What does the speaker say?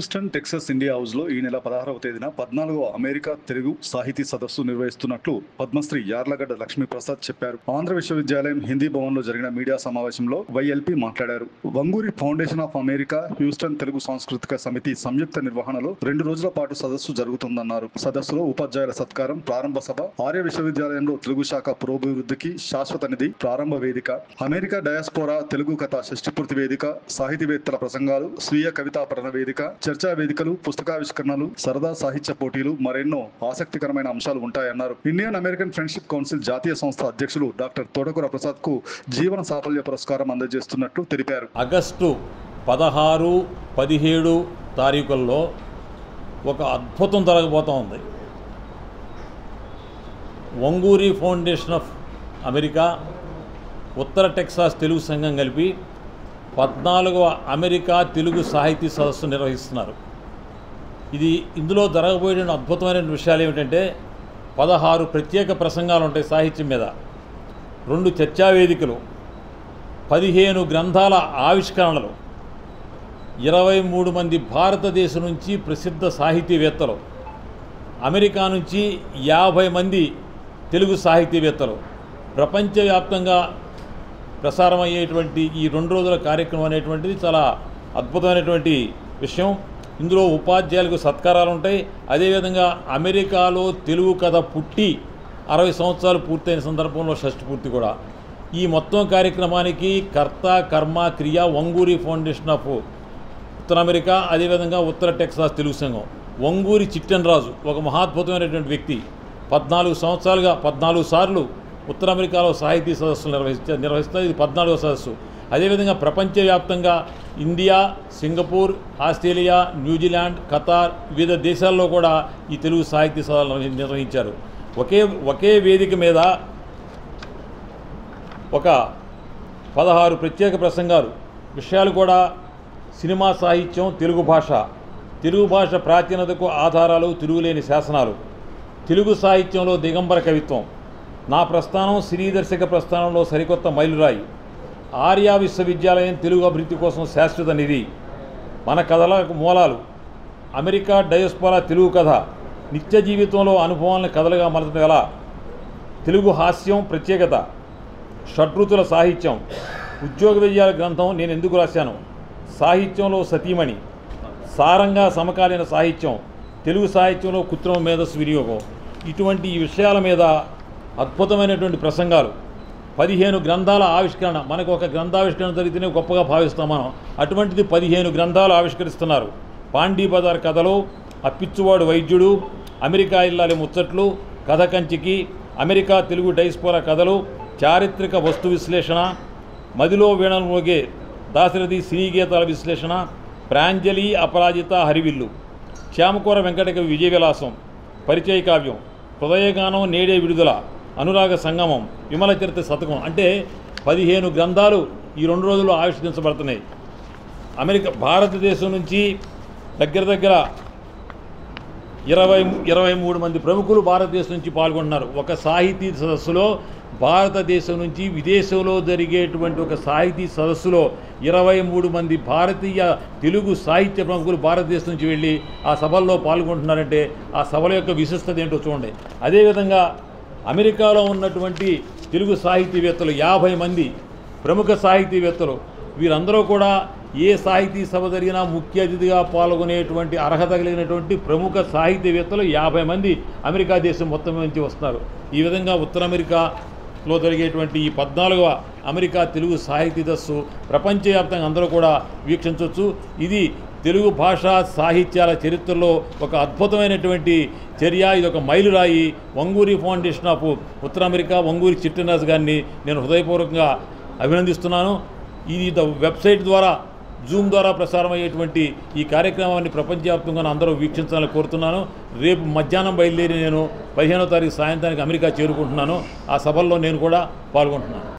Houston Texas India హౌస్లో ఈ నెల 16వ తేదీన 14వ అమెరికా తెలుగు సాహితీ సదస్సు నిర్వహిస్తున్నట్లు పద్మశ్రీ యార్లగడ్డ లక్ష్మీప్రసాద్ చెప్పారు. ఆంధ్ర విశ్వవిద్యాలయం హిందీ భవన్లో జరిగిన మీడియా సమావేశంలో వైఎల్పీ మాట్లాడారు. Vanguri foundation of America Houston Telugu సాంస్కృతిక సమితి సంయుక్త నిర్వహణలో 2 రోజుల పాటు సదస్సు జరుగుతుందన్నారు. సదస్సులో ఉపాధ్యాయుల సత్కారం, ప్రారంభ సభ, ఆర్య విశ్వవిద్యాలయంలో తెలుగు శాఖ పురోభివృద్ధికి శాశ్వత నిధి ప్రారంభ వేదిక, అమెరికా డయాస్పోరా తెలుగు కథ షష్ఠిపూర్తి వేదిక, సాహితీవేత్తల ప్రసంగాలు, స్వీయ కవితా పఠన వేదిక, చర్చా వేదికలు, పుస్తకావిష్కరణలు, సరదా సాహిత్య పోటీలు మరెన్నో ఆసక్తికరమైన అంశాలు ఉంటాయన్నారు. ఇండియన్ అమెరికన్ ఫ్రెండ్షిప్ కౌన్సిల్ జాతీయ సంస్థ అధ్యక్షులు డాక్టర్ తోటకూర ప్రసాద్ కు జీవన సాఫల్య పురస్కారం అందజేస్తున్నట్లు తెలిపారు. ఆగస్టు 16, 17 తారీఖుల్లో ఒక అద్భుతం జరగబోతూ ఉంది. వంగూరి ఫౌండేషన్ ఆఫ్ అమెరికా, ఉత్తర టెక్సాస్ తెలుగు సంఘం కలిపి 14వ అమెరికా తెలుగు సాహితీ సదస్సు నిర్వహిస్తున్నారు. ఇందులో జరగబోయే అద్భుతమైన విషయాలు ఏమిటంటే 16 ప్రత్యేక ప్రసంగాలు ఉంటాయి సాహిత్యం మీద, 2 చర్చా వేదికలు, 15 గ్రంథాల ఆవిష్కరణలు, 23 మంది భారతదేశం నుంచి ప్రసిద్ధ సాహితీవేత్తలు, అమెరికా నుంచి 50 మంది తెలుగు సాహితీవేత్తలు, ప్రపంచవ్యాప్తంగా ప్రసారమయ్యేటువంటి ఈ 2 రోజుల కార్యక్రమం అనేటువంటిది చాలా అద్భుతమైనటువంటి విషయం. ఇందులో ఉపాధ్యాయులకు సత్కారాలు ఉంటాయి. అదేవిధంగా అమెరికాలో తెలుగు కథ పుట్టి 60 సంవత్సరాలు పూర్తయిన సందర్భంలో షష్ఠపూర్తి కూడా. ఈ మొత్తం కార్యక్రమానికి కర్త, కర్మ, క్రియ వంగూరి ఫౌండేషన్ ఆఫ్ ఉత్తర అమెరికా, అదేవిధంగా ఉత్తర టెక్సాస్ తెలుగు సంఘం. వంగూరి చిట్టెనరాజు ఒక మహాద్భుతమైనటువంటి వ్యక్తి. 14 సార్లు ఉత్తర అమెరికాలో సాహితీ సదస్సులు నిర్వహిస్తారు. ఇది 14వ సదస్సు. అదేవిధంగా ప్రపంచవ్యాప్తంగా India, Singapore, Australia, New Zealand, Qatar వివిధ దేశాల్లో కూడా ఈ తెలుగు సాహితీ సదస్సులు నిర్వహించారు. ఒకే వేదిక మీద ఒక 16 ప్రత్యేక ప్రసంగాలు, విషయాలు కూడా సినిమా సాహిత్యం, తెలుగు భాష ప్రాచీనతకు ఆధారాలు, తిరుగులేని శాసనాలు, తెలుగు సాహిత్యంలో దిగంబర కవిత్వం, నా ప్రస్థానం, సినీ దర్శక ప్రస్థానంలో సరికొత్త మైలురాయి, ఆర్య విశ్వవిద్యాలయం తెలుగు అభివృద్ధి కోసం శాశ్వత నిధి, మన కథల మూలాలు, అమెరికా డయాస్పోరా తెలుగు కథ, నిత్య జీవితంలో అనుభవాలను కథలుగా మలచడం ఎలా, తెలుగు హాస్యం ప్రత్యేకత, షడ్రుతుల సాహిత్యం, ఉద్యోగ విజయాల గ్రంథం నేను ఎందుకు రాశాను, సాహిత్యంలో సతీమణి, సారంగా సమకాలీన సాహిత్యం, తెలుగు సాహిత్యంలో కృత్రిమ మేధస్సు వినియోగం, ఇటువంటి ఈ విషయాల మీద అద్భుతమైనటువంటి ప్రసంగాలు, 15 గ్రంథాల ఆవిష్కరణ. మనకు ఒక గ్రంథావిష్కరణ జరిగితేనే గొప్పగా భావిస్తాం మనం. అటువంటిది 15 గ్రంథాలు ఆవిష్కరిస్తున్నారు. పాండీ బజార్ కథలు, అప్పిచ్చువాడు వైద్యుడు, అమెరికా ఇల్లాలి ముచ్చట్లు, కథ కంచికి, అమెరికా తెలుగు డయాస్పోరా కథలు, చారిత్రక వస్తు విశ్లేషణ, మదిలో వీణలు మోగే దాశరథి సినీ గీతాల విశ్లేషణ, ప్రాంజలి అపరాజిత హరివిల్లు, శ్యామకూర వెంకటకవి విజయ విలాసం, పరిచయ కావ్యం, హృదయగానం నేడే విడుదల, అనురాగ సంగమం, విమల చరిత్ర శతకం. అంటే 15 గ్రంథాలు ఈ 2 రోజుల్లో ఆవిష్కరించబడుతున్నాయి. భారతదేశం నుంచి దగ్గర 23 మంది ప్రముఖులు భారతదేశం నుంచి పాల్గొంటున్నారు. ఒక సాహితీ సదస్సులో భారతదేశం నుంచి విదేశంలో జరిగేటువంటి ఒక సాహితీ సదస్సులో 23 మంది భారతీయ తెలుగు సాహిత్య ప్రముఖులు భారతదేశం నుంచి వెళ్ళి ఆ సభల్లో పాల్గొంటున్నారంటే ఆ సభల యొక్క విశిష్టత ఏంటో చూడండి. అదేవిధంగా అమెరికాలో ఉన్నటువంటి తెలుగు సాహితీవేత్తలు 50 మంది ప్రముఖ సాహితీవేత్తలు, వీరందరూ కూడా ఏ సాహితీ సభ జరిగినా ముఖ్య అతిథిగా పాల్గొనేటువంటి అర్హత కలిగినటువంటి ప్రముఖ సాహితీవేత్తలు 50 మంది అమెరికా దేశం మొత్తం నుంచి వస్తున్నారు. ఈ విధంగా ఉత్తర అమెరికాలో జరిగేటువంటి ఈ 14వ అమెరికా తెలుగు సాహితీ సదస్సు ప్రపంచవ్యాప్తంగా అందరూ కూడా వీక్షించవచ్చు. ఇది తెలుగు భాషా సాహిత్యాల చరిత్రలో ఒక అద్భుతమైనటువంటి చర్య. ఇది ఒక మైలురాయి. వంగూరి ఫౌండేషన్ ఆఫ్ ఉత్తర అమెరికా, వంగూరి చిట్టెనరాజు గారిని నేను హృదయపూర్వకంగా అభినందిస్తున్నాను. ఇది వెబ్సైట్ ద్వారా, జూమ్ ద్వారా ప్రసారమయ్యేటువంటి ఈ కార్యక్రమాన్ని ప్రపంచవ్యాప్తంగా అందరూ వీక్షించాలని కోరుతున్నాను. రేపు మధ్యాహ్నం బయలుదేరి నేను 15వ తారీఖు సాయంత్రానికి అమెరికా చేరుకుంటున్నాను. ఆ సభల్లో నేను కూడా పాల్గొంటున్నాను.